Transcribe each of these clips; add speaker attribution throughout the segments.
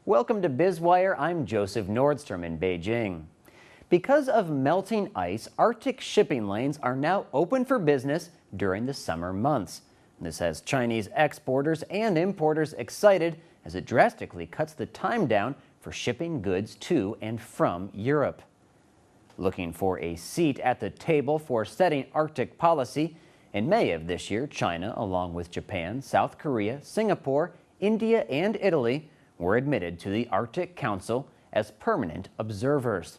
Speaker 1: Welcome to Biz Wire. I'm Joseph Nordstrom in Beijing. Because of melting ice, Arctic shipping lanes are now open for business during the summer months. This has Chinese exporters and importers excited as it drastically cuts the time down for shipping goods to and from Europe. Looking for a seat at the table for setting Arctic policy, in May of this year, China, along with Japan, South Korea, Singapore, India, and Italy, were admitted to the Arctic Council as permanent observers.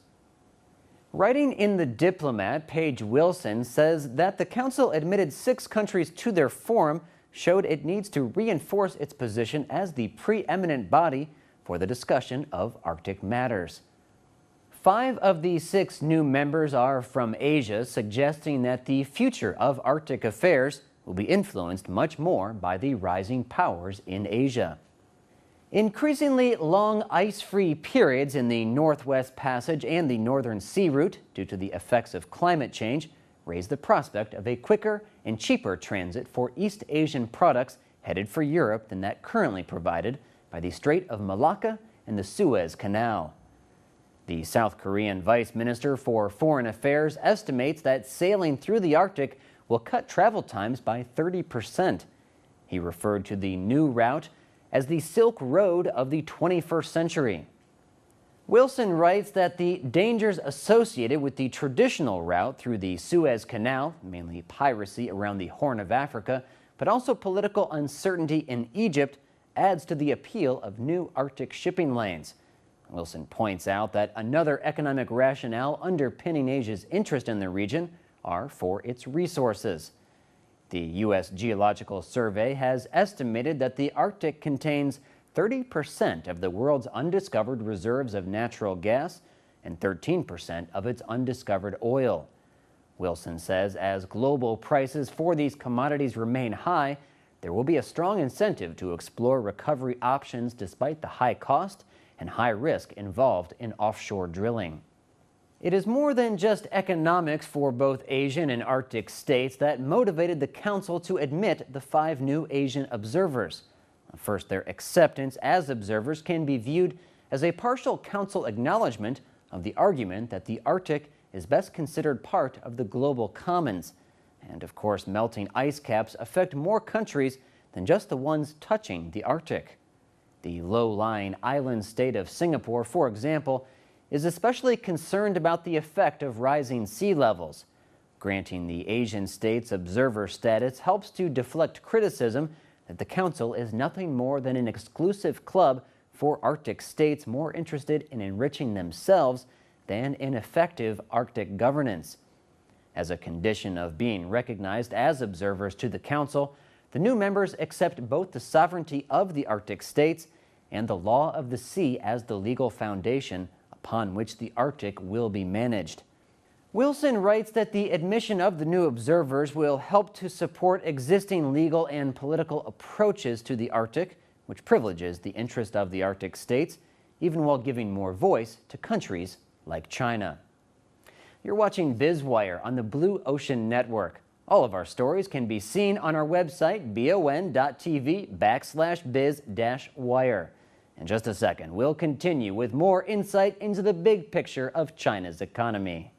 Speaker 1: Writing in The Diplomat, Paige Wilson says that the Council admitted 6 countries to their forum showed it needs to reinforce its position as the preeminent body for the discussion of Arctic matters. 5 of the 6 new members are from Asia, suggesting that the future of Arctic affairs will be influenced much more by the rising powers in Asia. Increasingly long ice-free periods in the Northwest Passage and the Northern Sea Route due to the effects of climate change raise the prospect of a quicker and cheaper transit for East Asian products headed for Europe than that currently provided by the Strait of Malacca and the Suez Canal. The South Korean Vice Minister for Foreign Affairs estimates that sailing through the Arctic will cut travel times by 30%. He referred to the new route as the Silk Road of the 21st century. Wilson writes that the dangers associated with the traditional route through the Suez Canal, mainly piracy around the Horn of Africa, but also political uncertainty in Egypt, adds to the appeal of new Arctic shipping lanes. Wilson points out that another economic rationale underpinning Asia's interest in the region are for its resources. The U.S. Geological Survey has estimated that the Arctic contains 30% of the world's undiscovered reserves of natural gas and 13% of its undiscovered oil. Wilson says as global prices for these commodities remain high, there will be a strong incentive to explore recovery options despite the high cost and high risk involved in offshore drilling. It is more than just economics for both Asian and Arctic states that motivated the Council to admit the 5 new Asian observers. First, their acceptance as observers can be viewed as a partial Council acknowledgement of the argument that the Arctic is best considered part of the global commons. And of course, melting ice caps affect more countries than just the ones touching the Arctic. The low-lying island state of Singapore, for example, is especially concerned about the effect of rising sea levels. Granting the Asian states observer status helps to deflect criticism that the Council is nothing more than an exclusive club for Arctic states more interested in enriching themselves than in effective Arctic governance. As a condition of being recognized as observers to the Council, the new members accept both the sovereignty of the Arctic states and the law of the sea as the legal foundation upon which the Arctic will be managed. Wilson writes that the admission of the new observers will help to support existing legal and political approaches to the Arctic, which privileges the interest of the Arctic states, even while giving more voice to countries like China. You're watching Biz Wire on the Blue Ocean Network. All of our stories can be seen on our website, BONTV/biz-wire. In just a second, we'll continue with more insight into the big picture of China's economy.